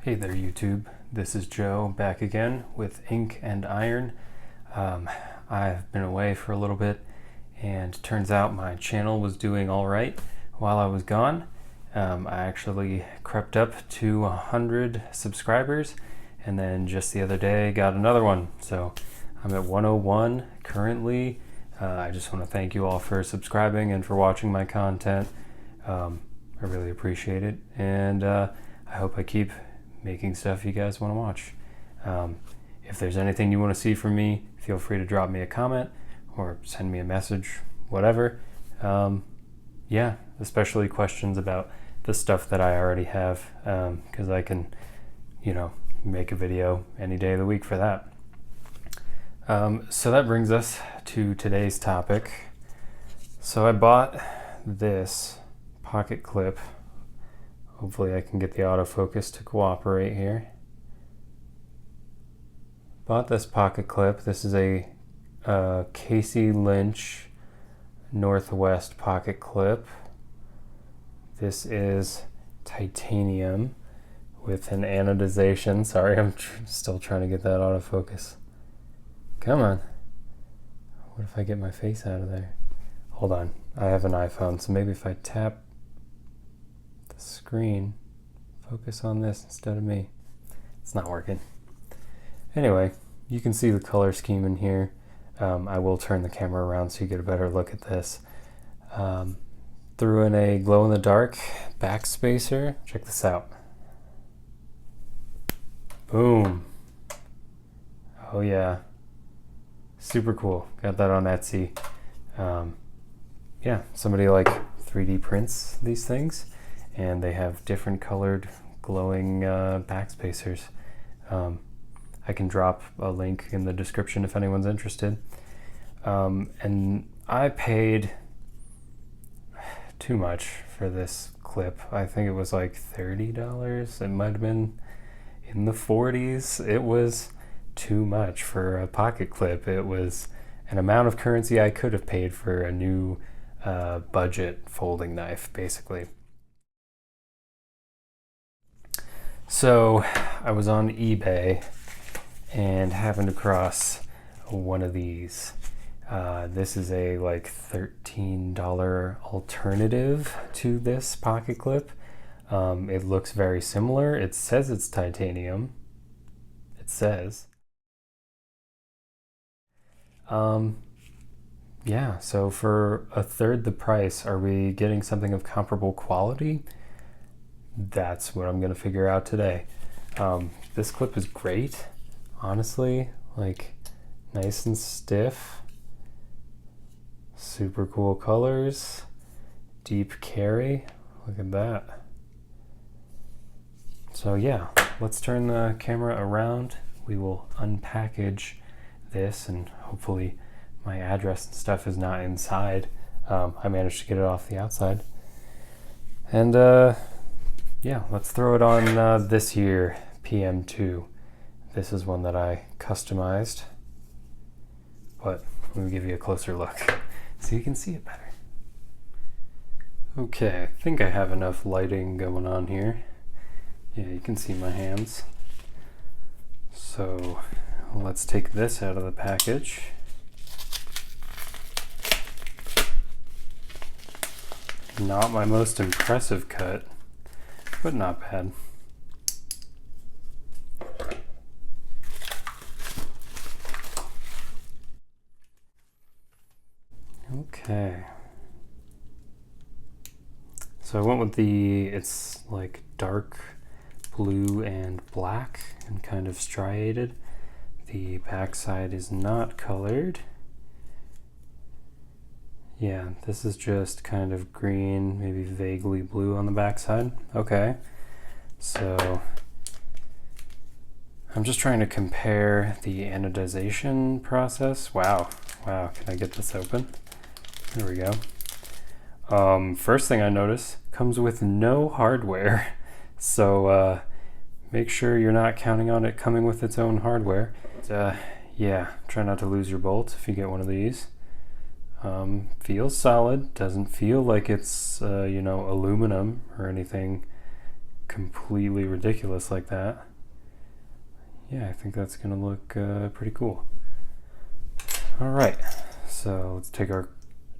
Hey there YouTube, this is Joe back again with Ink and Iron. I've been away for a little bit and turns out my channel was doing alright while I was gone. I actually crept up to 100 subscribers and then just the other day got another one. So I'm at 101 currently. I just want to thank you all for subscribing and for watching my content. I really appreciate it, and I hope I keep making stuff you guys want to watch. If there's anything you want to see from me, feel free to drop me a comment or send me a message, whatever. Yeah, especially questions about the stuff that I already have, because I can, make a video any day of the week for that. So that brings us to today's topic. So I bought this pocket clip. Hopefully I can get the autofocus to cooperate here. Bought this pocket clip. This is a Casey Lynch Northwest pocket clip. This is titanium with an anodization. Sorry, I'm still trying to get that autofocus. Come on. What if I get my face out of there? Hold on. I have an iPhone, so maybe if I tap screen, focus on this instead of me. It's not working. Anyway, you can see the color scheme in here. I will turn the camera around so you get a better look at this. Threw in a glow-in-the-dark backspacer. Check this out. Boom. Oh yeah. Super cool. Got that on Etsy. Yeah, somebody like 3D prints these things, and they have different colored glowing backspacers. I can drop a link in the description if anyone's interested. And I paid too much for this clip. I think it was like $30. It might have been in the 40s. It was too much for a pocket clip. It was an amount of currency I could have paid for a new budget folding knife, basically. So I was on eBay and happened across one of these. This is a like $13 alternative to this pocket clip. It looks very similar. It says it's titanium. It says. Yeah, so for a third the price, are we getting something of comparable quality? That's what I'm gonna figure out today. This clip is great, honestly, like nice and stiff, super cool colors, deep carry, look at that. So yeah, let's turn the camera around. We will unpackage this, and hopefully my address and stuff is not inside. I managed to get it off the outside. And yeah, let's throw it on this here PM2. This is one that I customized, but let me give you a closer look so you can see it better. Okay, I think I have enough lighting going on here. Yeah, you can see my hands. So let's take this out of the package. Not my most impressive cut, but not bad. Okay. So I went with it's like dark blue and black and kind of striated. The backside is not colored. Yeah, this is just kind of green, maybe vaguely blue on the backside. Okay, so I'm just trying to compare the anodization process. Wow, can I get this open? There we go. First thing I notice, comes with no hardware. So make sure you're not counting on it coming with its own hardware. Yeah, try not to lose your bolt if you get one of these. Feels solid, doesn't feel like it's aluminum or anything completely ridiculous like that, yeah, I think that's gonna look pretty cool. All right, so let's take our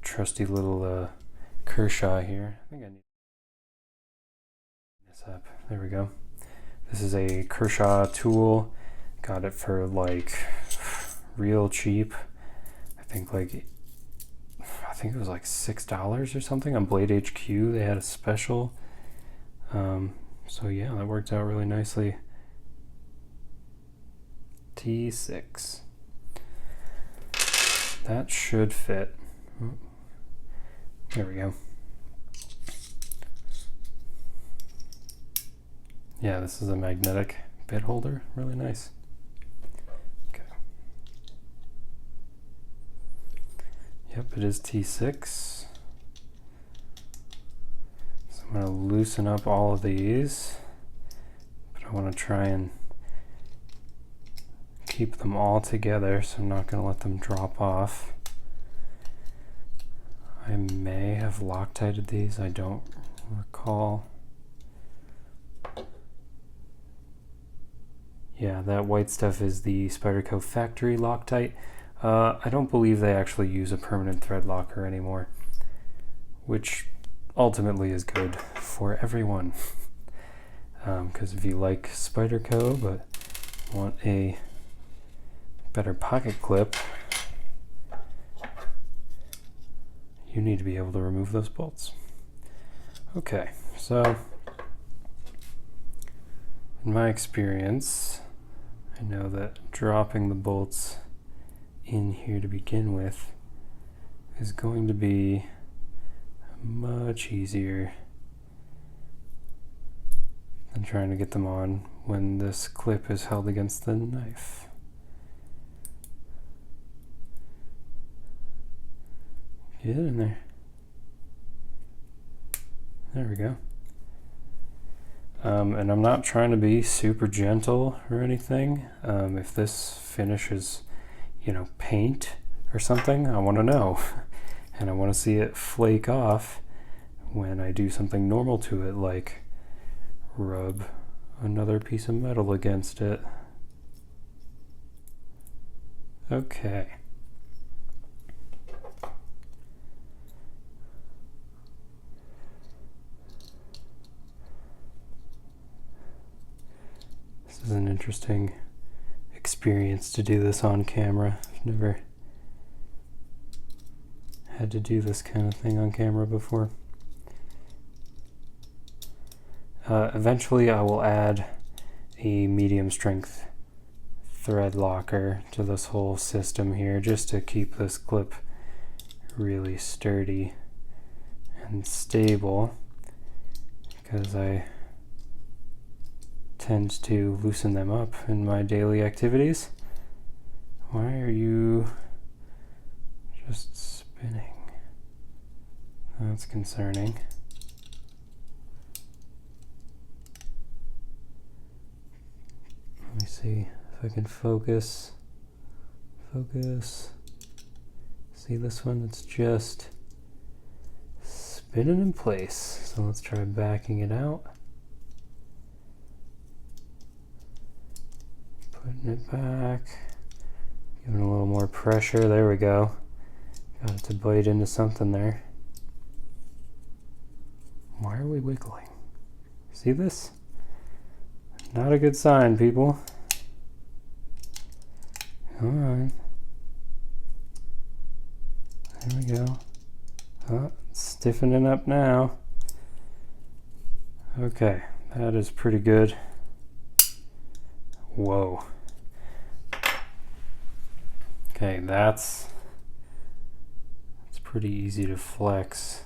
trusty little Kershaw here. I think I need this up. There we go. This is a Kershaw tool. Got it for like real cheap. I think it was like $6 or something on Blade HQ. They had a special. So yeah, that worked out really nicely. T6. That should fit. There we go. Yeah, this is a magnetic bit holder. Really nice. Okay. Yep, it is T6. So I'm going to loosen up all of these, but I want to try and keep them all together, so I'm not going to let them drop off. I may have Loctited these, I don't recall. Yeah, that white stuff is the Spyderco factory Loctite. I don't believe they actually use a permanent thread locker anymore, which ultimately is good for everyone. Because if you like Spyderco but want a better pocket clip, you need to be able to remove those bolts. Okay, so in my experience, I know that dropping the bolts in here to begin with is going to be much easier than trying to get them on when this clip is held against the knife. Get in there. There we go. And I'm not trying to be super gentle or anything. If this finishes, paint or something, I want to know. And I want to see it flake off when I do something normal to it, like rub another piece of metal against it. Okay. This is an interesting experience to do this on camera. I've never had to do this kind of thing on camera before. Eventually I will add a medium strength thread locker to this whole system here, just to keep this clip really sturdy and stable, because I tend to loosen them up in my daily activities. Why are you just spinning? That's concerning. Let me see if I can focus. Focus. See this one? It's just spinning in place. So let's try backing it out. Putting it back. Giving a little more pressure. There we go. Got it to bite into something there. Why are we wiggling? See this? Not a good sign, people. Come on. There we go. Oh, it's stiffening up now. Okay, that is pretty good. Whoa. Okay, that's pretty easy to flex.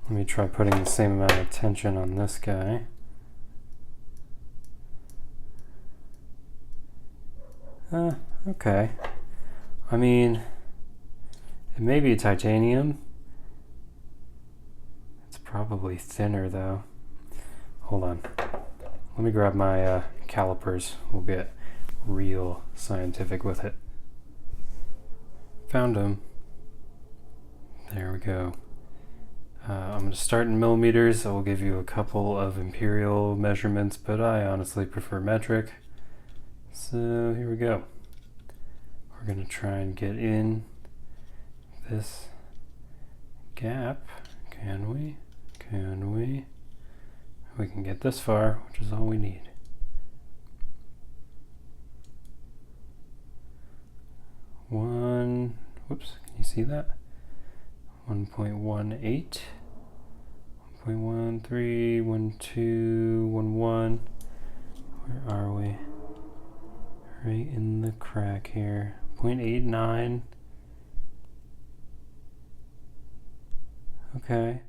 Let me try putting the same amount of tension on this guy. Okay. I mean, it may be titanium. It's probably thinner though. Hold on. Let me grab my calipers. We'll get real scientific with it. Found them. There we go. I'm going to start in millimeters. I will give you a couple of imperial measurements, but I honestly prefer metric. So here we go. We're going to try and get in this gap. Can we? Can we? We can get this far, which is all we need. Whoops, can you see that? 1.18, 1.13, 12, 11. Where are we? Right in the crack here. 0.89. Okay.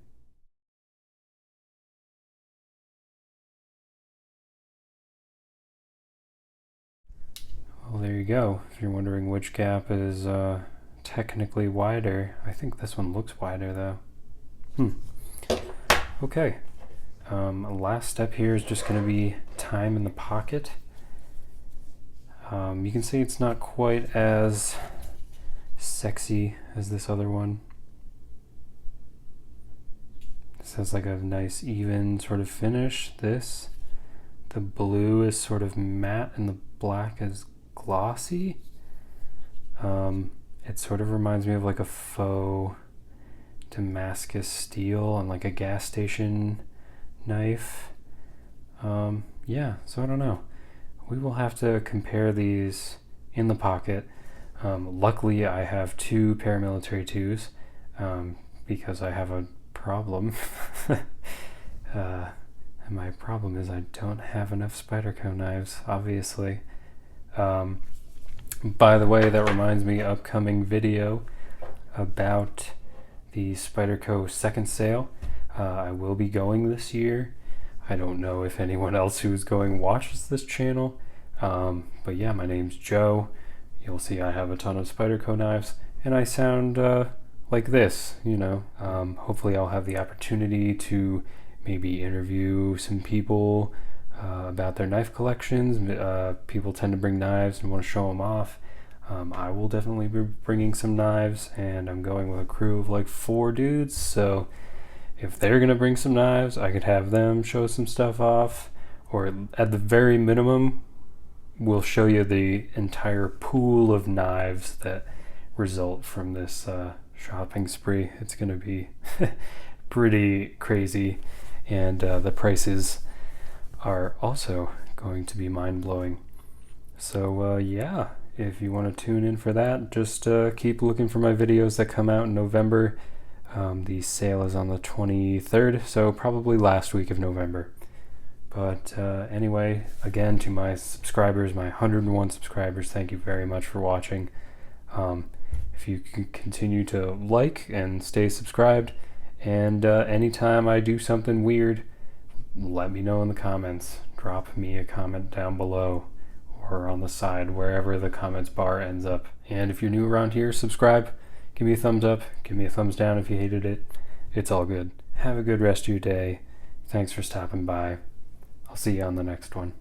Well, there you go. If you're wondering which gap is technically wider, I think this one looks wider though. Okay. Last step here is just going to be time in the pocket. You can see it's not quite as sexy as this other one. This has like a nice even sort of finish. The blue is sort of matte and the black is glossy. It sort of reminds me of like a faux Damascus steel on like a gas station knife. Yeah, so I don't know. We will have to compare these in the pocket. Luckily I have two paramilitary 2s because I have a problem. And my problem is I don't have enough Spyderco knives, obviously. By the way, that reminds me, upcoming video about the Spyderco second sale. I will be going this year. I don't know if anyone else who's going watches this channel, but yeah, my name's Joe. You'll see I have a ton of Spyderco knives, and I sound like this, you know. Hopefully I'll have the opportunity to maybe interview some people about their knife collections. People tend to bring knives and want to show them off. I will definitely be bringing some knives, and I'm going with a crew of like 4 dudes, so if they're gonna bring some knives, I could have them show some stuff off, or at the very minimum, we'll show you the entire pool of knives that result from this shopping spree. It's gonna be pretty crazy, and the prices are also going to be mind-blowing. So yeah, if you want to tune in for that, just keep looking for my videos that come out in November. The sale is on the 23rd, so probably last week of November. But anyway, again, to my subscribers, my 101 subscribers, thank you very much for watching. If you can continue to like and stay subscribed, and anytime I do something weird, let me know in the comments. Drop me a comment down below or on the side, wherever the comments bar ends up. And if you're new around here, subscribe. Give me a thumbs up. Give me a thumbs down if you hated it. It's all good. Have a good rest of your day. Thanks for stopping by. I'll see you on the next one.